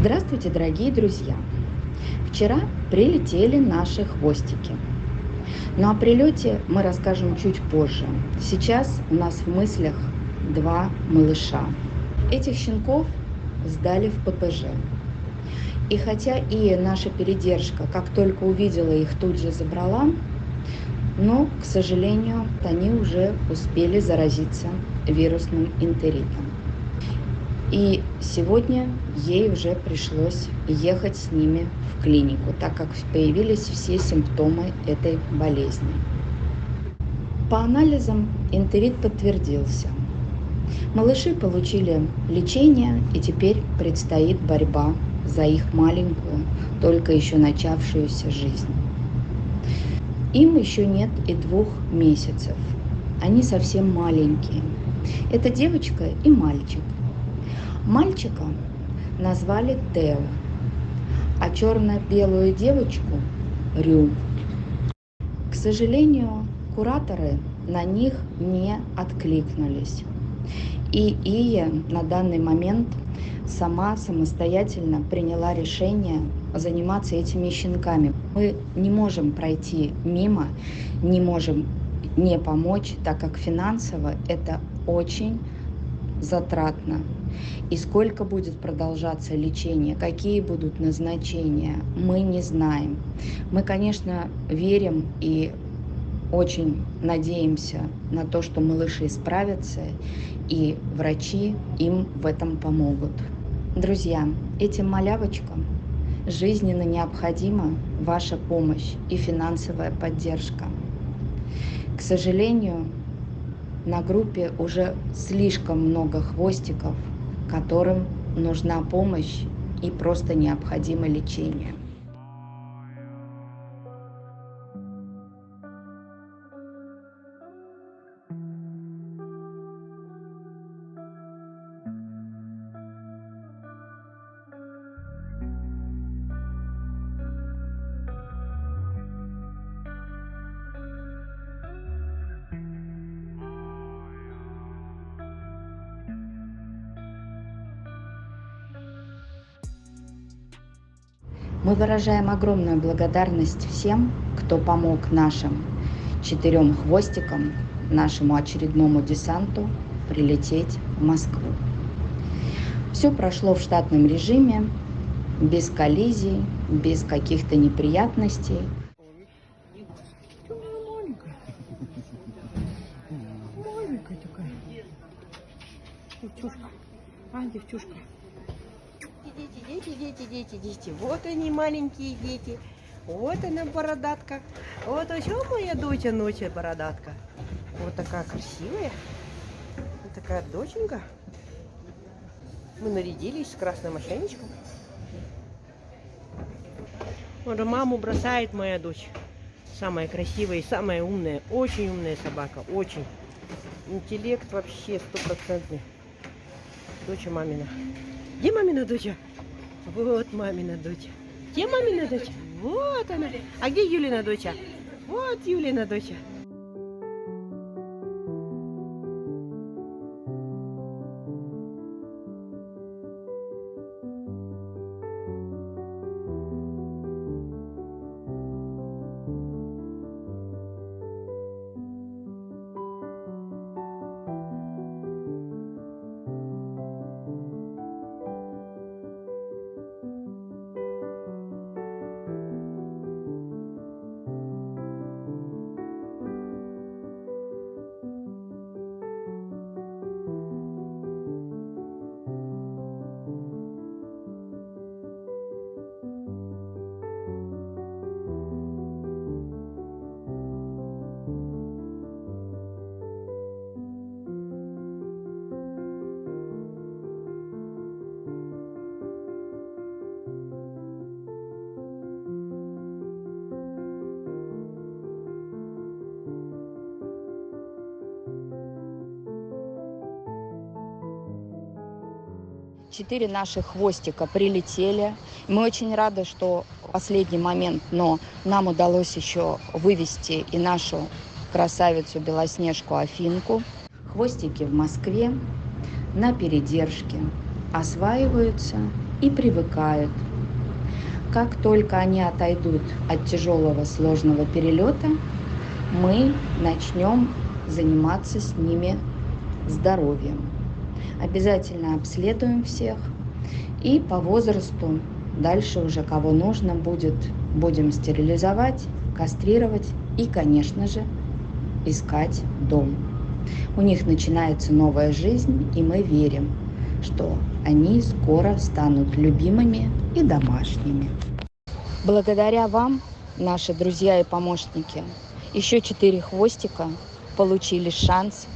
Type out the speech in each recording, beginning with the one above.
Здравствуйте, дорогие друзья! Вчера прилетели наши хвостики. Но о прилете мы расскажем чуть позже. Сейчас у нас в мыслях два малыша. Этих щенков сдали в ППЖ. И хотя и наша передержка, как только увидела их, тут же забрала, но, к сожалению, они уже успели заразиться вирусным энтеритом. И сегодня ей уже пришлось ехать с ними в клинику, так как появились все симптомы этой болезни. По анализам энтерит подтвердился. Малыши получили лечение, и теперь предстоит борьба за их маленькую, только еще начавшуюся жизнь. Им еще нет и 2 месяцев. Они совсем маленькие. Это девочка и мальчик. Мальчика назвали Тео, а черно-белую девочку – Рю. К сожалению, кураторы на них не откликнулись. И Ия на данный момент самостоятельно приняла решение заниматься этими щенками. Мы не можем пройти мимо, не можем не помочь, так как финансово это очень затратно. И сколько будет продолжаться лечение, какие будут назначения, мы не знаем. Мы, конечно, верим и очень надеемся на то, что малыши справятся, и врачи им в этом помогут. Друзья, этим малявочкам жизненно необходима ваша помощь и финансовая поддержка. К сожалению, на группе уже слишком много хвостиков, которым нужна помощь и просто необходимо лечение. Мы выражаем огромную благодарность всем, кто помог нашим 4 хвостикам, нашему очередному десанту прилететь в Москву. Все прошло в штатном режиме, без коллизий, без каких-то неприятностей. Маленькая такая. Девчушка. Девчушка. Дети. Вот они, маленькие дети. Вот она, бородатка. Вот еще моя доча ночью бородатка. Вот такая красивая. Вот такая доченька. Мы нарядились с красным ошейничком. Вот маму бросает моя дочь. Самая красивая и самая умная. Очень умная собака. Очень. Интеллект вообще 100%. Доча мамина. Где мамина доча? Вот мамина доча. Где мамина доча? Вот она. А где Юлина доча? Вот Юлина доча. Четыре наших хвостика прилетели. Мы очень рады, что в последний момент, но нам удалось еще вывести и нашу красавицу Белоснежку Афинку. Хвостики в Москве на передержке осваиваются и привыкают. Как только они отойдут от тяжелого сложного перелета, мы начнем заниматься с ними здоровьем. Обязательно обследуем всех и по возрасту дальше уже кого нужно будет, будем стерилизовать, кастрировать и, конечно же, искать дом. У них начинается новая жизнь, и мы верим, что они скоро станут любимыми и домашними. Благодаря вам, наши друзья и помощники, еще 4 хвостика получили шанс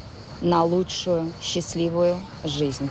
на лучшую, счастливую жизнь.